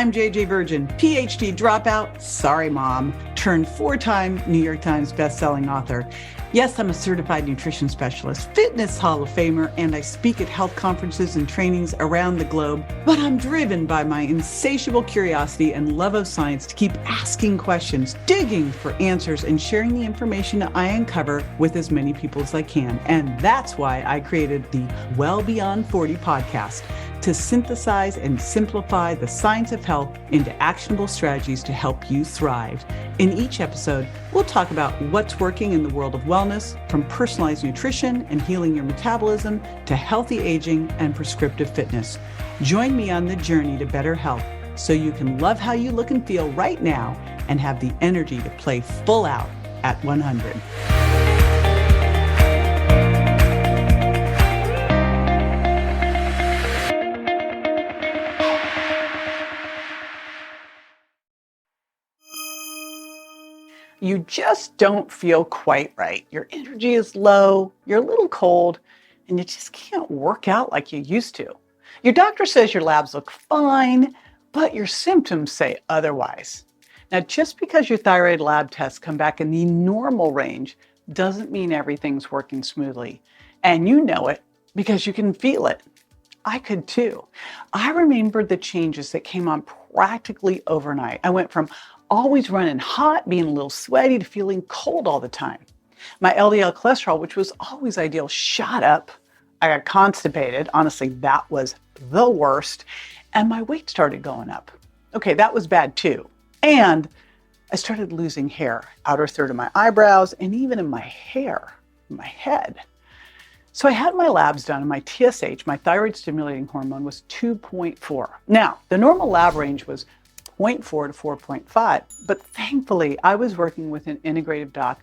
I'm JJ Virgin, PhD dropout, sorry mom, turned 4-time New York Times bestselling author. Yes, I'm a certified nutrition specialist, fitness Hall of Famer, and I speak at health conferences and trainings around the globe. But I'm driven by my insatiable curiosity and love of science to keep asking questions, digging for answers, and sharing the information I uncover with as many people as I can. And that's why I created the Well Beyond 40 podcast, to synthesize and simplify the science of health into actionable strategies to help you thrive. In each episode, we'll talk about what's working in the world of wellness, from personalized nutrition and healing your metabolism to healthy aging and prescriptive fitness. Join me on the journey to better health so you can love how you look and feel right now and have the energy to play full out at 100. You just don't feel quite right. Your energy is low, you're a little cold, and you just can't work out like you used to. Your doctor says your labs look fine, but your symptoms say otherwise. Now, just because your thyroid lab tests come back in the normal range doesn't mean everything's working smoothly. And you know it because you can feel it. I could too. I remember the changes that came on practically overnight. I went from always running hot, being a little sweaty, to feeling cold all the time. My LDL cholesterol, which was always ideal, shot up. I got constipated. Honestly, that was the worst. And my weight started going up. Okay, that was bad too. And I started losing hair, outer third of my eyebrows, and even in my hair, in my head. So I had my labs done, and my TSH, my thyroid stimulating hormone, was 2.4. Now, the normal lab range was 0.4 to 4.5, but thankfully I was working with an integrative doc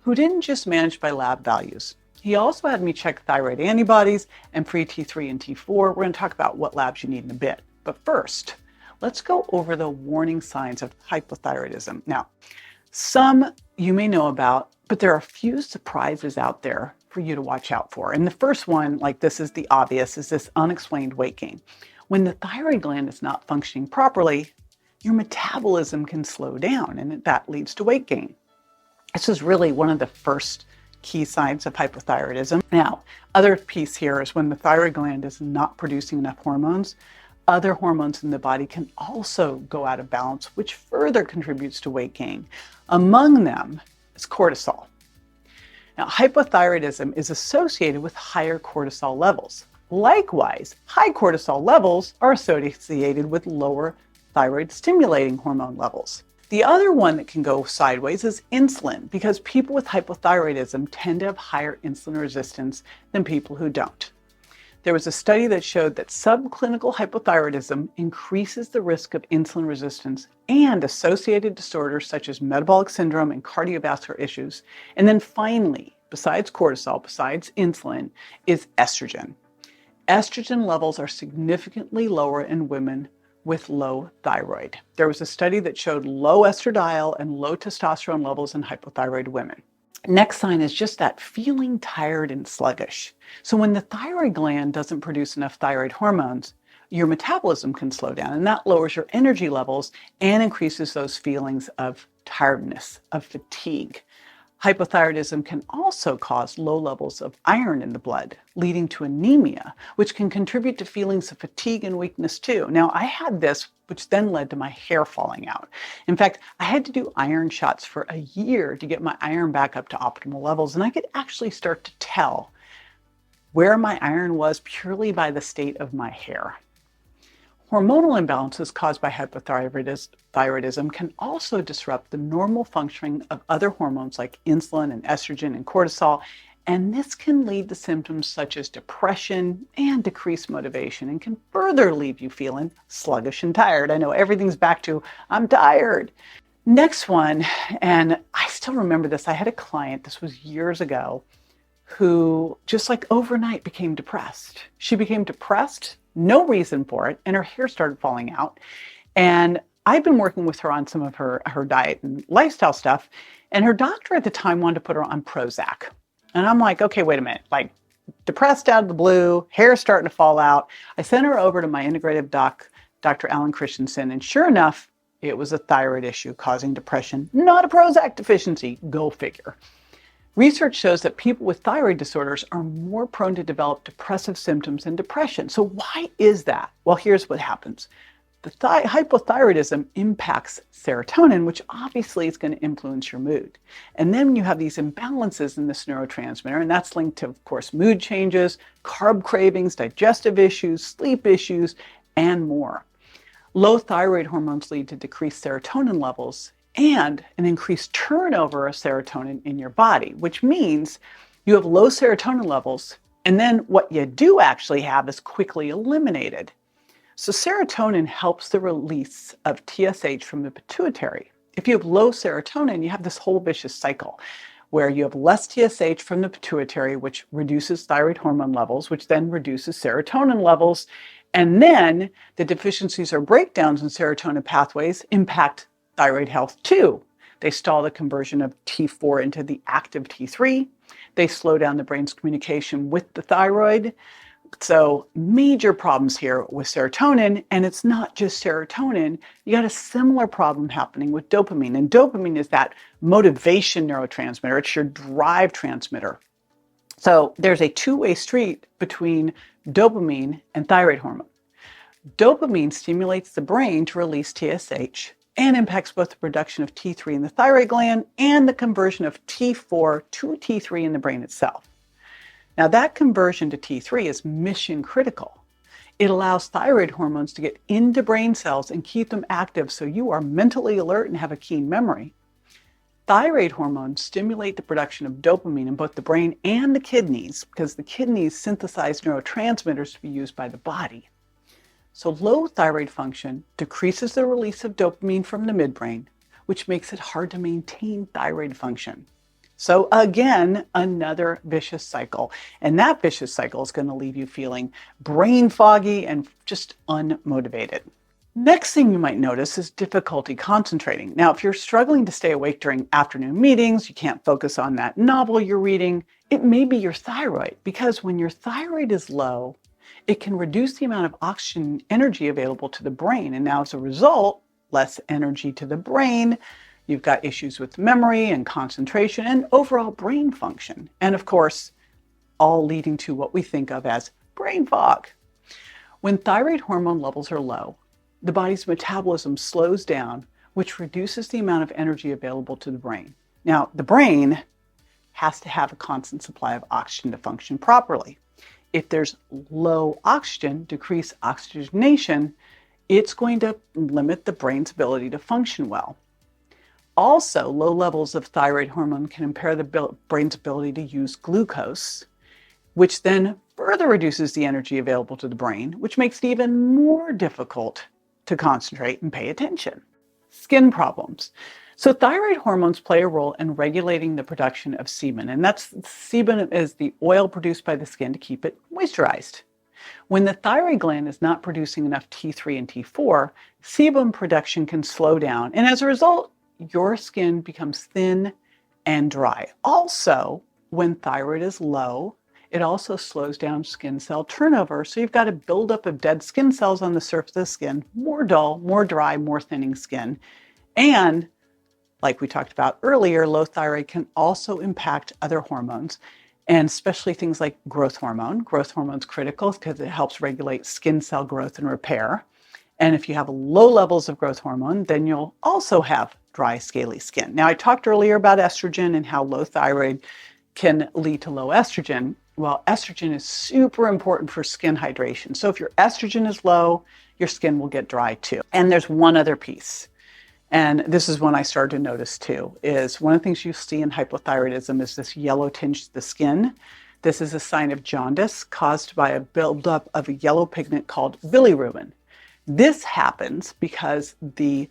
who didn't just manage by lab values. He also had me check thyroid antibodies and free T3 and T4. We're going to talk about what labs you need in a bit. But first, let's go over the warning signs of hypothyroidism. Now, some you may know about, but there are a few surprises out there for you to watch out for. And the first one, like this is the obvious, is this unexplained weight gain. When the thyroid gland is not functioning properly, your metabolism can slow down, and that leads to weight gain. This is really one of the first key signs of hypothyroidism. Now, other piece here is when the thyroid gland is not producing enough hormones, other hormones in the body can also go out of balance, which further contributes to weight gain. Among them is cortisol. Now, hypothyroidism is associated with higher cortisol levels. Likewise, high cortisol levels are associated with lower thyroid stimulating hormone levels. The other one that can go sideways is insulin, because people with hypothyroidism tend to have higher insulin resistance than people who don't. There was a study that showed that subclinical hypothyroidism increases the risk of insulin resistance and associated disorders such as metabolic syndrome and cardiovascular issues. And then finally, besides cortisol, besides insulin, is estrogen. Estrogen levels are significantly lower in women with low thyroid. There was a study that showed low estradiol and low testosterone levels in hypothyroid women. Next sign is just that feeling tired and sluggish. So when the thyroid gland doesn't produce enough thyroid hormones, your metabolism can slow down, and that lowers your energy levels and increases those feelings of tiredness, of fatigue. Hypothyroidism can also cause low levels of iron in the blood, leading to anemia, which can contribute to feelings of fatigue and weakness too. Now, I had this, which then led to my hair falling out. In fact, I had to do iron shots for a year to get my iron back up to optimal levels, and I could actually start to tell where my iron was purely by the state of my hair. Hormonal imbalances caused by hypothyroidism can also disrupt the normal functioning of other hormones like insulin and estrogen and cortisol, and this can lead to symptoms such as depression and decreased motivation, and can further leave you feeling sluggish and tired. I know everything's back to, I'm tired. Next one, and I still remember this, I had a client, this was years ago, who just like overnight became depressed. She became depressed, no reason for it, and her hair started falling out. And I've been working with her on some of her diet and lifestyle stuff, and her doctor at the time wanted to put her on Prozac. And I'm like, okay, wait a minute, like depressed out of the blue, hair starting to fall out. I sent her over to my integrative doc Dr. Alan Christensen, and sure enough, it was a thyroid issue causing depression, not a Prozac deficiency. Go figure. Research shows that people with thyroid disorders are more prone to develop depressive symptoms and depression. So why is that? Well, here's what happens. The hypothyroidism impacts serotonin, which obviously is going to influence your mood. And then you have these imbalances in this neurotransmitter, and that's linked to, of course, mood changes, carb cravings, digestive issues, sleep issues, and more. Low thyroid hormones lead to decreased serotonin levels and an increased turnover of serotonin in your body, which means you have low serotonin levels, and then what you do actually have is quickly eliminated. So serotonin helps the release of TSH from the pituitary. If you have low serotonin, you have this whole vicious cycle where you have less TSH from the pituitary, which reduces thyroid hormone levels, which then reduces serotonin levels. And then the deficiencies or breakdowns in serotonin pathways impact thyroid health too. They stall the conversion of T4 into the active T3. They slow down the brain's communication with the thyroid. So major problems here with serotonin, and it's not just serotonin. You got a similar problem happening with dopamine, and dopamine is that motivation neurotransmitter. It's your drive transmitter. So there's a two-way street between dopamine and thyroid hormone. Dopamine stimulates the brain to release TSH and impacts both the production of T3 in the thyroid gland and the conversion of T4 to T3 in the brain itself. Now, that conversion to T3 is mission critical. It allows thyroid hormones to get into brain cells and keep them active so you are mentally alert and have a keen memory. Thyroid hormones stimulate the production of dopamine in both the brain and the kidneys because the kidneys synthesize neurotransmitters to be used by the body. So low thyroid function decreases the release of dopamine from the midbrain, which makes it hard to maintain thyroid function. So again, another vicious cycle. And that vicious cycle is going to leave you feeling brain foggy and just unmotivated. Next thing you might notice is difficulty concentrating. Now, if you're struggling to stay awake during afternoon meetings, you can't focus on that novel you're reading, it may be your thyroid, because when your thyroid is low, it can reduce the amount of oxygen energy available to the brain. And now as a result, less energy to the brain. You've got issues with memory and concentration and overall brain function. And of course, all leading to what we think of as brain fog. When thyroid hormone levels are low, the body's metabolism slows down, which reduces the amount of energy available to the brain. Now, the brain has to have a constant supply of oxygen to function properly. If there's low oxygen, decreased oxygenation, it's going to limit the brain's ability to function well. Also, low levels of thyroid hormone can impair the brain's ability to use glucose, which then further reduces the energy available to the brain, which makes it even more difficult to concentrate and pay attention. Skin problems. So thyroid hormones play a role in regulating the production of sebum, and sebum is the oil produced by the skin to keep it moisturized. When the thyroid gland is not producing enough T3 and T4, sebum production can slow down, and as a result, your skin becomes thin and dry. Also, when thyroid is low, it also slows down skin cell turnover. So you've got a buildup of dead skin cells on the surface of the skin, more dull, more dry, more thinning skin. And like we talked about earlier, low thyroid can also impact other hormones, and especially things like growth hormone. Growth hormone is critical because it helps regulate skin cell growth and repair. And if you have low levels of growth hormone, then you'll also have dry, scaly skin. Now, I talked earlier about estrogen and how low thyroid can lead to low estrogen. Well, estrogen is super important for skin hydration. So if your estrogen is low, your skin will get dry too. And there's one other piece, and this is one I started to notice too, is one of the things you see in hypothyroidism is this yellow tinge to the skin. This is a sign of jaundice caused by a buildup of a yellow pigment called bilirubin. This happens because the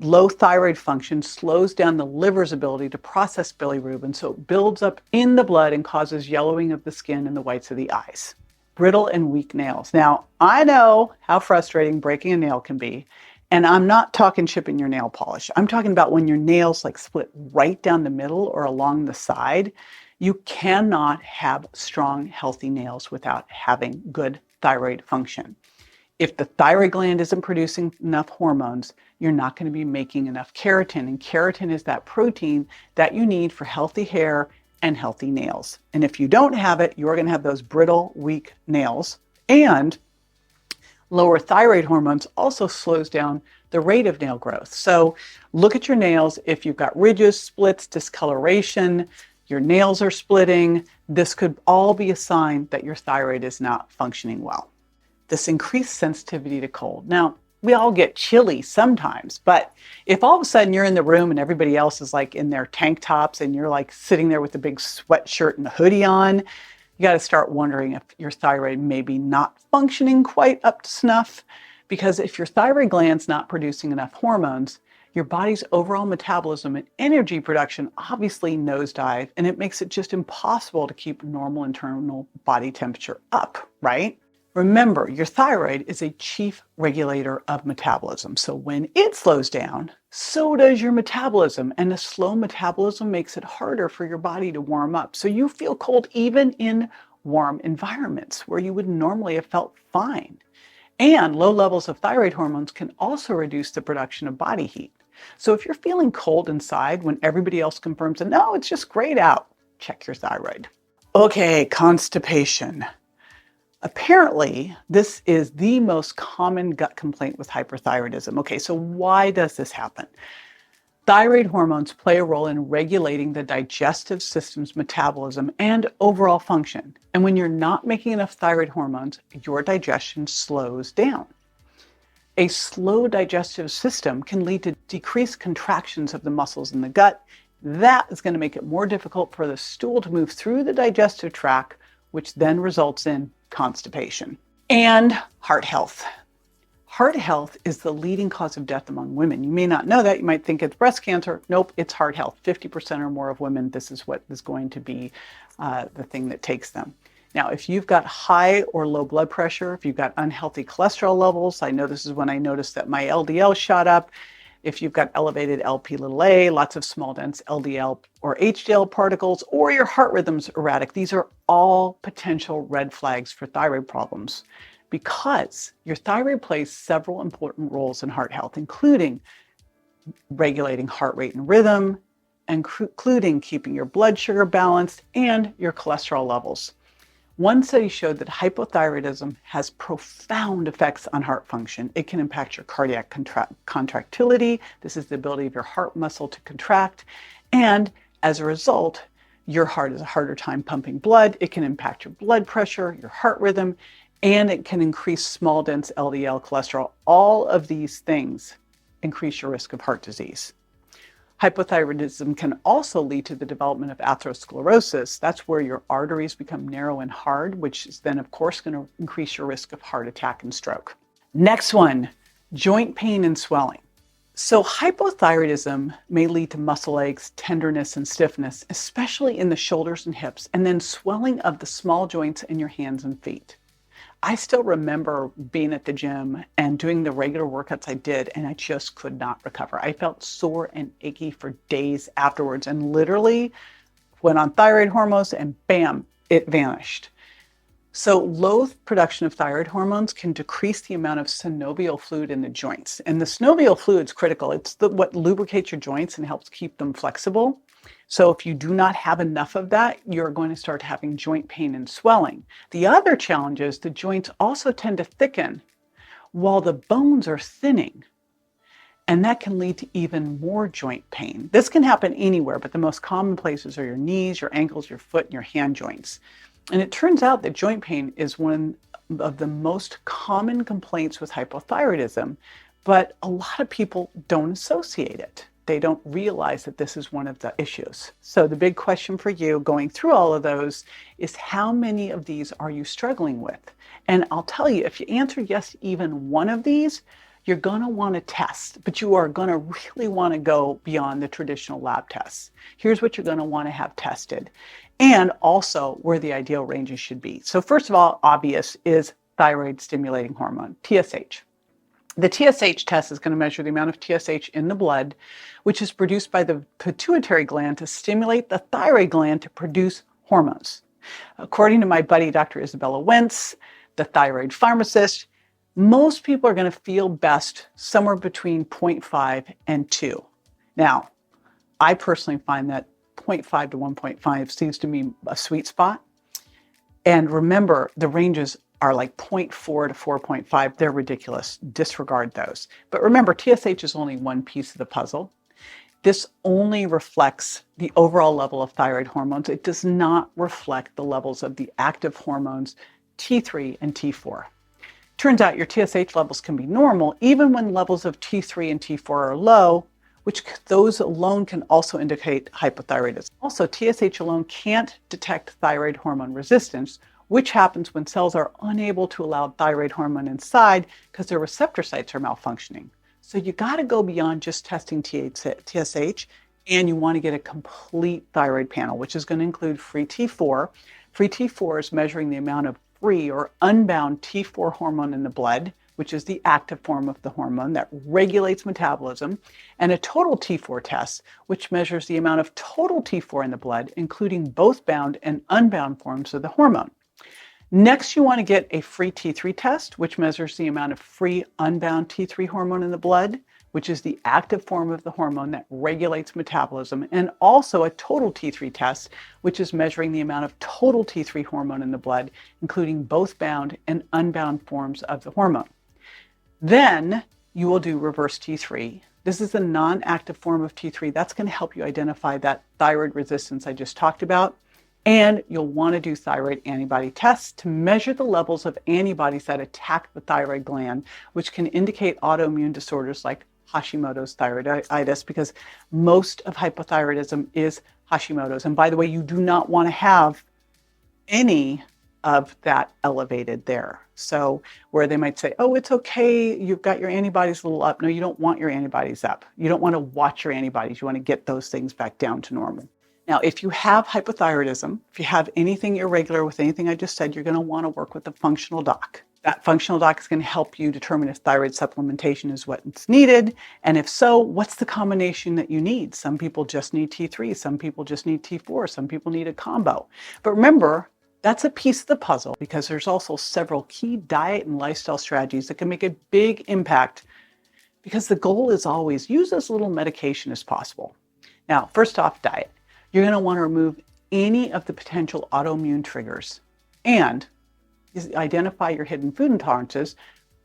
low thyroid function slows down the liver's ability to process bilirubin, so it builds up in the blood and causes yellowing of the skin and the whites of the eyes. Brittle and weak nails. Now, I know how frustrating breaking a nail can be, and I'm not talking chipping your nail polish. I'm talking about when your nails like split right down the middle or along the side. You cannot have strong, healthy nails without having good thyroid function. If the thyroid gland isn't producing enough hormones, you're not going to be making enough keratin. And keratin is that protein that you need for healthy hair and healthy nails. And if you don't have it, you're going to have those brittle, weak nails. And lower thyroid hormones also slows down the rate of nail growth. So look at your nails. If you've got ridges, splits, discoloration, your nails are splitting, this could all be a sign that your thyroid is not functioning well. This increased sensitivity to cold. Now, we all get chilly sometimes, but if all of a sudden you're in the room and everybody else is like in their tank tops and you're like sitting there with a big sweatshirt and a hoodie on, you got to start wondering if your thyroid may be not functioning quite up to snuff. Because if your thyroid gland's not producing enough hormones, your body's overall metabolism and energy production obviously nosedive, and it makes it just impossible to keep normal internal body temperature up, right? Remember, your thyroid is a chief regulator of metabolism. So when it slows down, so does your metabolism. And a slow metabolism makes it harder for your body to warm up. So you feel cold even in warm environments where you would normally have felt fine. And low levels of thyroid hormones can also reduce the production of body heat. So if you're feeling cold inside when everybody else confirms that, no, it's just great out, check your thyroid. Okay, constipation. Apparently, this is the most common gut complaint with hyperthyroidism. Okay, so why does this happen? Thyroid hormones play a role in regulating the digestive system's metabolism and overall function. And when you're not making enough thyroid hormones, your digestion slows down. A slow digestive system can lead to decreased contractions of the muscles in the gut. That is going to make it more difficult for the stool to move through the digestive tract, which then results in constipation. And heart health. Heart health is the leading cause of death among women. You may not know that. You might think it's breast cancer. Nope, it's heart health. 50% or more of women, this is what is going to be the thing that takes them. Now, if you've got high or low blood pressure, if you've got unhealthy cholesterol levels, I know this is when I noticed that my LDL shot up. If you've got elevated Lp(a), lots of small dense LDL or HDL particles, or your heart rhythm's erratic, these are all potential red flags for thyroid problems because your thyroid plays several important roles in heart health, including regulating heart rate and rhythm, including keeping your blood sugar balanced and your cholesterol levels. One study showed that hypothyroidism has profound effects on heart function. It can impact your cardiac contractility. This is the ability of your heart muscle to contract. And as a result, your heart has a harder time pumping blood. It can impact your blood pressure, your heart rhythm, and it can increase small dense LDL cholesterol. All of these things increase your risk of heart disease. Hypothyroidism can also lead to the development of atherosclerosis. That's where your arteries become narrow and hard, which is then, of course, going to increase your risk of heart attack and stroke. Next one, joint pain and swelling. So hypothyroidism may lead to muscle aches, tenderness, and stiffness, especially in the shoulders and hips, and then swelling of the small joints in your hands and feet. I still remember being at the gym and doing the regular workouts I did, and I just could not recover. I felt sore and achy for days afterwards, and literally went on thyroid hormones and bam, it vanished. So low production of thyroid hormones can decrease the amount of synovial fluid in the joints. And the synovial fluid is critical. It's what lubricates your joints and helps keep them flexible. So if you do not have enough of that, you're going to start having joint pain and swelling. The other challenge is the joints also tend to thicken while the bones are thinning. And that can lead to even more joint pain. This can happen anywhere, but the most common places are your knees, your ankles, your foot, and your hand joints. And it turns out that joint pain is one of the most common complaints with hypothyroidism, but a lot of people don't associate it. They don't realize that this is one of the issues. So the big question for you going through all of those is how many of these are you struggling with? And I'll tell you, if you answer yes to even one of these, you're going to want to test, but you are going to really want to go beyond the traditional lab tests. Here's what you're going to want to have tested, and also where the ideal ranges should be. So first of all, obvious is thyroid stimulating hormone, TSH. The TSH test is going to measure the amount of TSH in the blood, which is produced by the pituitary gland to stimulate the thyroid gland to produce hormones. According to my buddy, Dr. Isabella Wentz, the thyroid pharmacist, Most people are going to feel best somewhere between 0.5 and 2. Now, I personally find that 0.5 to 1.5 seems to be a sweet spot. And remember, the ranges are like 0.4 to 4.5. They're ridiculous. Disregard those. But remember, TSH is only one piece of the puzzle. This only reflects the overall level of thyroid hormones. It does not reflect the levels of the active hormones T3 and T4. Turns out your TSH levels can be normal even when levels of T3 and T4 are low, which those alone can also indicate hypothyroidism. Also, TSH alone can't detect thyroid hormone resistance, which happens when cells are unable to allow thyroid hormone inside because their receptor sites are malfunctioning. So you got to go beyond just testing TSH, and you want to get a complete thyroid panel, which is going to include free T4. Free T4 is measuring the amount of free or unbound T4 hormone in the blood, which is the active form of the hormone that regulates metabolism, and a total T4 test, which measures the amount of total T4 in the blood, including both bound and unbound forms of the hormone. Next, you want to get a free T3 test, which measures the amount of free unbound T3 hormone in the blood, which is the active form of the hormone that regulates metabolism, and also a total T3 test, which is measuring the amount of total T3 hormone in the blood, including both bound and unbound forms of the hormone. Then you will do reverse T3. This is a non-active form of T3. That's going to help you identify that thyroid resistance I just talked about. And you'll want to do thyroid antibody tests to measure the levels of antibodies that attack the thyroid gland, which can indicate autoimmune disorders like Hashimoto's thyroiditis, because most of hypothyroidism is Hashimoto's. And by the way, you do not want to have any of that elevated there. So where they might say, oh, it's okay, you've got your antibodies a little up. No, you don't want your antibodies up. You don't want to watch your antibodies. You want to get those things back down to normal. Now, if you have hypothyroidism, if you have anything irregular with anything I just said, you're going to want to work with a functional doc. That functional doc is going to help you determine if thyroid supplementation is what's needed. And if so, what's the combination that you need? Some people just need T3, some people just need T4, some people need a combo. But remember, that's a piece of the puzzle because there's also several key diet and lifestyle strategies that can make a big impact, because the goal is always use as little medication as possible. Now, first off, diet. You're going to want to remove any of the potential autoimmune triggers and identify your hidden food intolerances.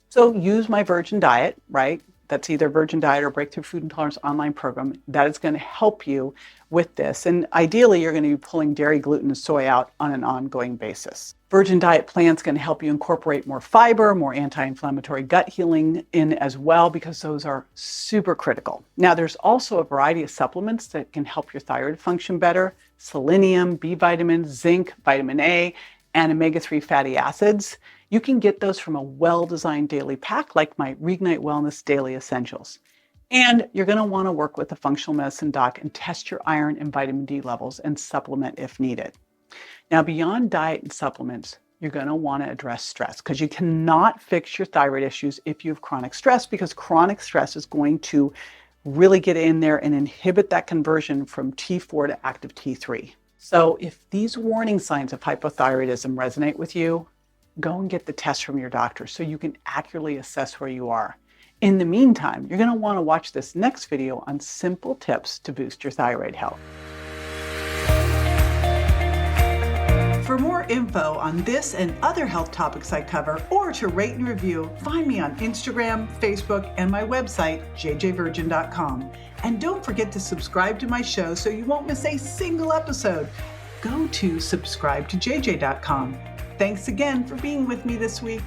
So use my Virgin Diet, right? That's either Virgin Diet or Breakthrough Food Intolerance online program. That is going to help you with this. And ideally, you're going to be pulling dairy, gluten, and soy out on an ongoing basis. Virgin Diet Plan's going to help you incorporate more fiber, more anti-inflammatory gut healing in as well, because those are super critical. Now, there's also a variety of supplements that can help your thyroid function better: selenium, B vitamins, zinc, vitamin A, and omega-3 fatty acids. You can get those from a well-designed daily pack like my Reignite Wellness Daily Essentials. And you're going to want to work with a functional medicine doc and test your iron and vitamin D levels and supplement if needed. Now, beyond diet and supplements, you're going to want to address stress, because you cannot fix your thyroid issues if you have chronic stress, because chronic stress is going to really get in there and inhibit that conversion from T4 to active T3. So if these warning signs of hypothyroidism resonate with you, go and get the test from your doctor so you can accurately assess where you are. In the meantime, you're going to want to watch this next video on simple tips to boost your thyroid health. For more info on this and other health topics I cover, or to rate and review, find me on Instagram, Facebook, and my website, jjvirgin.com. And don't forget to subscribe to my show so you won't miss a single episode. Go to subscribetojj.com. Thanks again for being with me this week.